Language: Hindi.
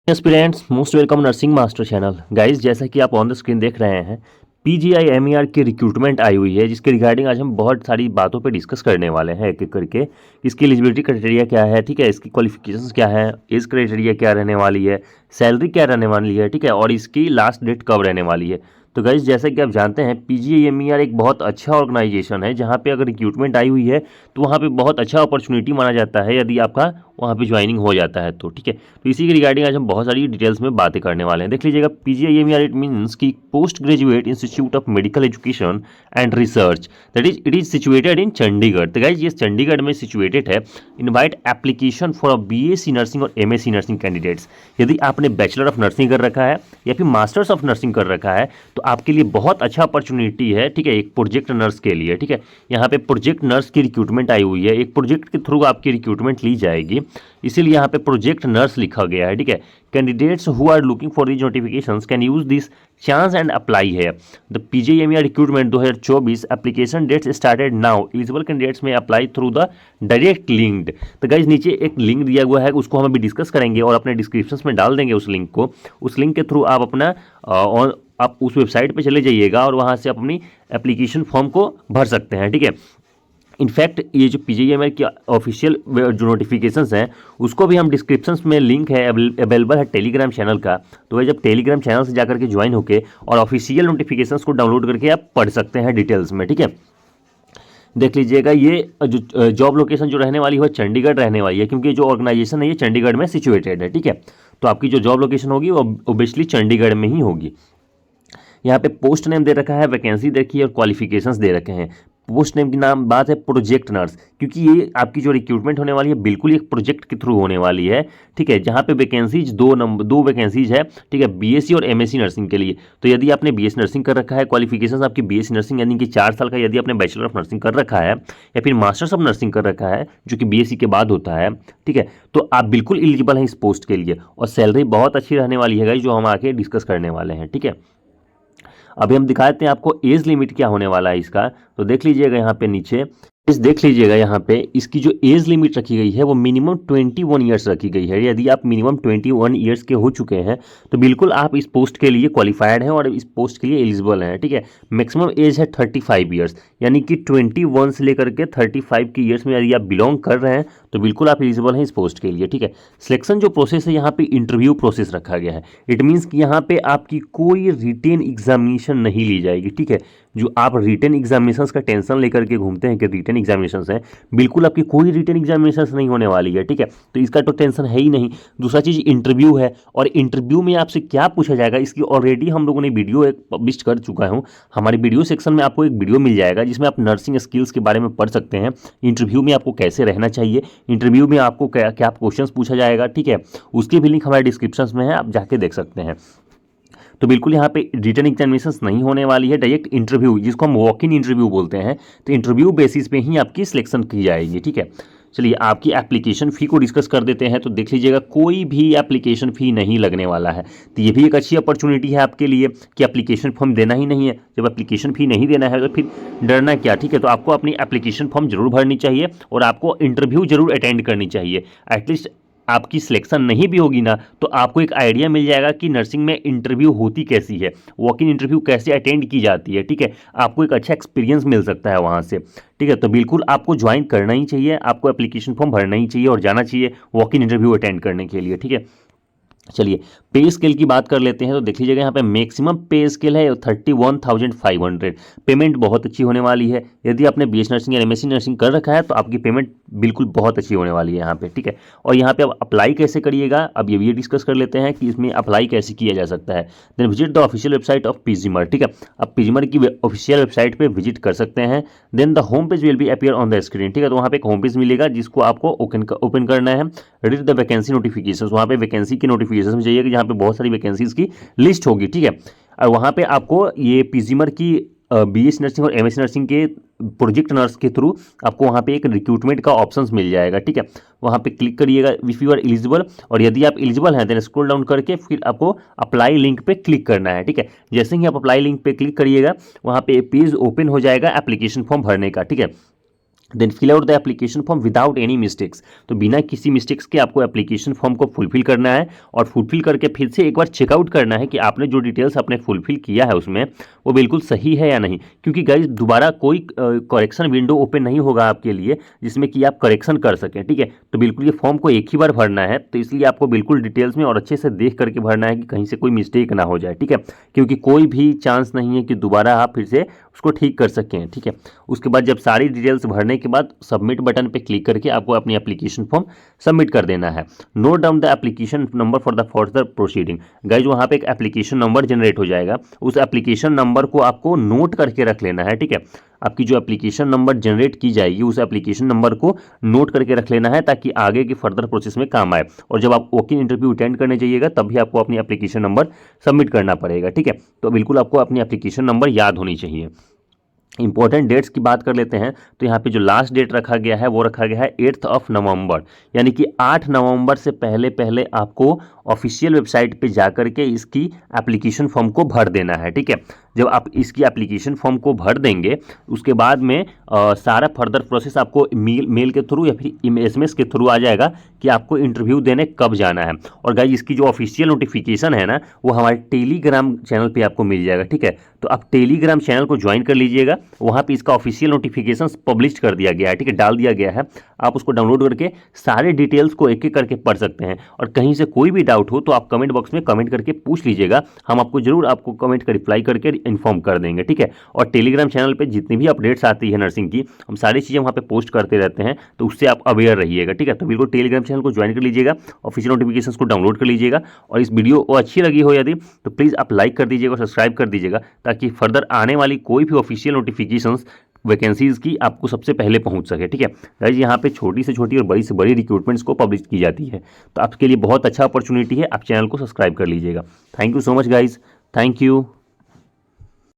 Aspirants most welcome nursing master channel. Guys, जैसा कि आप ऑन द स्क्रीन देख रहे हैं, PGI-MER की रिक्रूटमेंट आई हुई है, जिसके रिगार्डिंग आज हम बहुत सारी बातों पे डिस्कस करने वाले हैं एक एक करके। इसकी एलिजिबिलिटी क्राइटेरिया क्या है, ठीक है, इसकी क्वालिफिकेशंस क्या है, एज क्राइटेरिया क्या रहने वाली है, सैलरी क्या रहने वाली है, ठीक है, और इसकी लास्ट डेट कब रहने वाली है। तो गाइस, जैसा कि आप जानते हैं, PGI-MER एक बहुत अच्छा ऑर्गेनाइजेशन है, जहाँ पे अगर रिक्रूटमेंट आई हुई है तो वहाँ पे बहुत अच्छा अपॉर्चुनिटी माना जाता है यदि आपका वहाँ पे ज्वाइनिंग हो जाता है तो, ठीक है। तो इसी के रिगार्डिंग आज हम बहुत सारी डिटेल्स में बातें करने वाले हैं। देख लीजिएगा, PGI-MER इट मीन्स की post graduate institute of medical education and research, that is it is situated in Chandigarh. तो गाइज, ये चंडीगढ़ में सिचुएटेड है। Invite application for BSc nursing और MSc नर्सिंग कैंडिडेट्स। यदि आपने बैचलर ऑफ नर्सिंग कर रखा है या फिर मास्टर्स ऑफ नर्सिंग कर रखा है तो आपके लिए बहुत अच्छा अपॉर्चुनिटी है, ठीक है, एक प्रोजेक्ट नर्स के लिए, ठीक है। यहाँ पे प्रोजेक्ट नर्स की रिक्रूटमेंट आई हुई है, एक प्रोजेक्ट के थ्रू आपकी रिक्रूटमेंट ली जाएगी, इसीलिए यहाँ पे प्रोजेक्ट नर्स लिखा गया है, ठीक है। Candidates who are looking for these notifications can use this chance and apply है। The PGI-MER recruitment 2024 application dates started now, eligible candidates may apply through the direct linked. तो गाइज, नीचे एक लिंक दिया हुआ है, उसको हम अभी डिस्कस करेंगे और अपने डिस्क्रिप्शन में डाल देंगे उस लिंक को। उस लिंक के थ्रू आप अपना आप उस वेबसाइट पे चले जाइएगा और वहाँ से आप अपनी एप्लीकेशन फॉर्म को भर सकते हैं, ठीक है। इनफैक्ट ये जो PGI-MER की ऑफिशियल जो नोटिफिकेशंस हैं उसको भी हम डिस्क्रिप्शंस में लिंक है अवेलेबल है टेलीग्राम चैनल का। तो वह जब टेलीग्राम चैनल से जाकर के ज्वाइन होके और ऑफिशियल नोटिफिकेशंस को डाउनलोड करके आप पढ़ सकते हैं डिटेल्स में, ठीक है। देख लीजिएगा, ये जो जॉब लोकेशन जो रहने वाली है चंडीगढ़ रहने वाली है, क्योंकि जो ऑर्गेनाइजेशन है ये चंडीगढ़ में सिचुएटेड है, ठीक है। तो आपकी जो जॉब लोकेशन होगी वो ओबियसली चंडीगढ़ में ही होगी। यहाँ पे पोस्ट नेम दे रखा है, वैकेंसी देखी है और क्वालिफिकेशंस दे रखे हैं। पोस्ट नेम की नाम बात है प्रोजेक्ट नर्स, क्योंकि ये आपकी जो रिक्रूटमेंट होने वाली है बिल्कुल एक प्रोजेक्ट के थ्रू होने वाली है, ठीक है। जहाँ पे वैकेंसीज दो वैकेंसीज है, ठीक है, BSc और MSc नर्सिंग के लिए। तो यदि आपने BSc नर्सिंग कर रखा है, क्वालिफिकेशन आपकी BSc नर्सिंग यानी कि 4 साल का, यदि आपने बैचलर ऑफ नर्सिंग कर रखा है या फिर मास्टर्स ऑफ नर्सिंग कर रखा है जो कि BSc के बाद होता है, ठीक है, तो आप बिल्कुल एलिजिबल हैं इस पोस्ट के लिए। और सैलरी बहुत अच्छी रहने वाली है गाइस, जो हम आके डिस्कस करने वाले हैं, ठीक है। अभी हम दिखा देते हैं आपको एज लिमिट क्या होने वाला है इसका। तो देख लीजिएगा यहाँ पे नीचे इस देख लीजिएगा यहाँ पे इसकी जो एज लिमिट रखी गई है वो मिनिमम 21 ईयर्स रखी गई है। यदि आप मिनिमम 21 ईयर्स के हो चुके हैं तो बिल्कुल आप इस पोस्ट के लिए क्वालिफाइड हैं और इस पोस्ट के लिए एलिजिबल हैं, ठीक है। मैक्सिमम एज है 35 ईयर्स, यानी कि 21 से लेकर के 35 की ईयर्स में यदि आप बिलोंग कर रहे हैं तो बिल्कुल आप एलिजिबल हैं इस पोस्ट के लिए, ठीक है। सिलेक्शन जो प्रोसेस है यहाँ पे इंटरव्यू प्रोसेस रखा गया है। इट मीन्स कि यहाँ पे आपकी कोई रिटेन एग्जामिनेशन नहीं ली जाएगी, ठीक है। जो आप रिटेन एग्जामिनेशंस का टेंशन लेकर के घूमते हैं कि रिटेन एग्जामिनेशंस हैं, बिल्कुल आपकी कोई रिटेन एग्जामिनेशंस नहीं होने वाली है, ठीक है। तो इसका तो टेंशन है ही नहीं। दूसरा चीज़ इंटरव्यू है, और इंटरव्यू में आपसे क्या पूछा जाएगा इसकी ऑलरेडी हम लोगों ने वीडियो एक पब्लिश कर चुका हूँ। हमारे वीडियो सेक्शन में आपको एक वीडियो मिल जाएगा जिसमें आप नर्सिंग स्किल्स के बारे में पढ़ सकते हैं। इंटरव्यू में आपको कैसे रहना चाहिए, इंटरव्यू में आपको क्या क्या क्वेश्चंस पूछा जाएगा, ठीक है, उसकी भी लिंक हमारे डिस्क्रिप्शन में है, आप जाके देख सकते हैं। तो बिल्कुल यहाँ पे रिटन एग्जामिनेशंस नहीं होने वाली है, डायरेक्ट इंटरव्यू जिसको हम वॉक इन इंटरव्यू बोलते हैं। तो इंटरव्यू बेसिस पे ही आपकी सिलेक्शन की जाएगी, ठीक है। चलिए आपकी एप्लीकेशन फ़ी को डिस्कस कर देते हैं। तो देख लीजिएगा, कोई भी एप्लीकेशन फ़ी नहीं लगने वाला है। तो ये भी एक अच्छी अपॉर्चुनिटी है आपके लिए कि एप्लीकेशन फॉर्म देना ही नहीं है। जब एप्लीकेशन फ़ी नहीं देना है तो फिर डरना क्या, ठीक है। तो आपको अपनी एप्लीकेशन फॉर्म जरूर भरनी चाहिए और आपको इंटरव्यू जरूर अटेंड करनी चाहिए। एटलीस्ट आपकी सिलेक्शन नहीं भी होगी ना तो आपको एक आइडिया मिल जाएगा कि नर्सिंग में इंटरव्यू होती कैसी है, वॉक इन इंटरव्यू कैसे अटेंड की जाती है, ठीक है। आपको एक अच्छा एक्सपीरियंस मिल सकता है वहाँ से, ठीक है। तो बिल्कुल आपको ज्वाइन करना ही चाहिए, आपको एप्लीकेशन फॉर्म भरना ही चाहिए और जाना चाहिए वॉक इन इंटरव्यू अटेंड करने के लिए, ठीक है। चलिए पे स्केल की बात कर लेते हैं। तो देख लीजिएगा, यहाँ पे मैक्सिमम पे स्केल है 31,500। पेमेंट बहुत अच्छी होने वाली है। यदि आपने BS नर्सिंग या MSc नर्सिंग कर रखा है तो आपकी पेमेंट बिल्कुल बहुत अच्छी होने वाली है यहाँ पे, ठीक है। और यहाँ पे आप अप्लाई कैसे करिएगा, अब ये भी डिस्कस कर लेते हैं कि इसमें अप्लाई कैसे किया जा सकता है। Then visit the official website of PGMR, ठीक है। आप PGMR की ऑफिशियल वेबसाइट पर विजिट कर सकते हैं। Then the home page will be appear on the screen, ठीक है। तो वहाँ पे एक होम पेज मिलेगा जिसको आपको ओपन करना है। रीड द वैकेंसी नोटिफिकेशन, वहाँ पे वैकेंसी की नोटिफिकेशन में जाइए कि जहाँ पे बहुत सारी वैकेंसीज की लिस्ट होगी, ठीक है। और वहाँ पे आपको ये PGMR की BS नर्सिंग और MSc नर्सिंग के प्रोजेक्ट नर्स के थ्रू आपको वहाँ पे एक रिक्रूटमेंट का ऑप्शंस मिल जाएगा, ठीक है। वहाँ पे क्लिक करिएगा इफ़ यू आर एलिजिबल, और यदि आप एलिजिबल हैं देन स्क्रॉल डाउन करके फिर आपको अप्लाई लिंक पे क्लिक करना है, ठीक है। जैसे ही आप अप्लाई लिंक पे क्लिक करिएगा वहाँ पे पेज ओपन हो जाएगा एप्लीकेशन फॉर्म भरने का, ठीक है। Then fill out the application form without any mistakes. तो बिना किसी मिस्टेक्स के आपको एप्लीकेशन फॉर्म को फुलफिल करना है और फुलफिल करके फिर से एक बार चेकआउट करना है कि आपने जो डिटेल्स आपने फुलफिल किया है उसमें वो बिल्कुल सही है या नहीं, क्योंकि गाइज दोबारा कोई करेक्शन विंडो ओपन नहीं होगा आपके लिए जिसमें कि आप करेक्शन कर सकें। ठीक है, तो बिल्कुल ये फॉर्म को एक ही बार भरना है, तो इसलिए आपको बिल्कुल डिटेल्स में और अच्छे से देख करके भरना है कि कहीं से कोई मिस्टेक ना हो जाए। ठीक है, क्योंकि कोई भी चांस नहीं है कि दोबारा आप फिर से उसको ठीक कर सकें। ठीक है, उसके बाद जब सारी डिटेल्स भरने के बाद सबमिट बटन पे क्लिक करके आपको अपनी एप्लीकेशन फॉर्म सबमिट कर देना है। Note down the application number for the further proceeding. Guys वहाँ पे एक एप्लीकेशन नंबर जनरेट हो जाएगा, उस एप्लीकेशन नंबर को आपको नोट करके रख लेना है। ठीक है, आपकी जो एप्लीकेशन नंबर जनरेट की जाएगी उस एप्लीकेशन नंबर को नोट करके रख लेना है ताकि आगे की फर्दर प्रोसेस में काम आए, और जब आप वॉक इन इंटरव्यू अटेंड करने जाइएगा तब भी आपको अपनी एप्लीकेशन नंबर सबमिट करना पड़ेगा। ठीक है, तो बिल्कुल आपको अपनी एप्लीकेशन नंबर याद होनी चाहिए। इंपॉर्टेंट डेट्स की बात कर लेते हैं, तो यहाँ पे जो लास्ट डेट रखा गया है वो रखा गया है 8 नवंबर, यानी कि 8 नवंबर से पहले पहले आपको ऑफिशियल वेबसाइट पे जाकर के इसकी एप्लीकेशन फॉर्म को भर देना है। ठीक है, जब आप इसकी एप्लीकेशन फॉर्म को भर देंगे उसके बाद में सारा फर्दर प्रोसेस आपको मेल के थ्रू या फिर SMS के थ्रू आ जाएगा कि आपको इंटरव्यू देने कब जाना है। और गाइज इसकी जो ऑफिशियल नोटिफिकेशन है ना वो हमारे टेलीग्राम चैनल पे आपको मिल जाएगा। ठीक है, तो आप टेलीग्राम चैनल को ज्वाइन कर लीजिएगा, वहाँ पे इसका ऑफिशियल नोटिफिकेशन पब्लिश कर दिया गया है। ठीक है, डाल दिया गया है, आप उसको डाउनलोड करके सारे डिटेल्स को एक एक करके पढ़ सकते हैं। और कहीं से कोई भी डाउट हो तो आप कमेंट बॉक्स में कमेंट करके पूछ लीजिएगा, हम आपको जरूर आपको कमेंट का रिप्लाई करके इन्फॉर्म कर देंगे। ठीक है, और टेलीग्राम चैनल पे जितनी भी अपडेट्स आती है नर्सिंग की हम सारी चीज़ें वहाँ पे पोस्ट करते रहते हैं, तो उससे आप अवेयर रहिएगा। ठीक है, तो बिल्कुल टेलीग्राम चैनल को ज्वाइन कर लीजिएगा, ऑफिशियल नोटिफिकेशन को डाउनलोड कर लीजिएगा, और इस वीडियो को अच्छी लगी हो यदि तो प्लीज़ आप लाइक कर दीजिएगा और सब्सक्राइब कर दीजिएगा ताकि फर्दर आने वाली कोई भी ऑफिशियल नोटिफिकेशंस वैकेंसीज़ की आपको सबसे पहले पहुंच सके। ठीक है गाइज, यहाँ पे छोटी से छोटी और बड़ी से बड़ी रिक्रूटमेंट्स को पब्लिश की जाती है, तो आपके लिए बहुत अच्छा अपॉर्चुनिटी है, आप चैनल को सब्सक्राइब कर लीजिएगा। Thank you so much guys, thank you.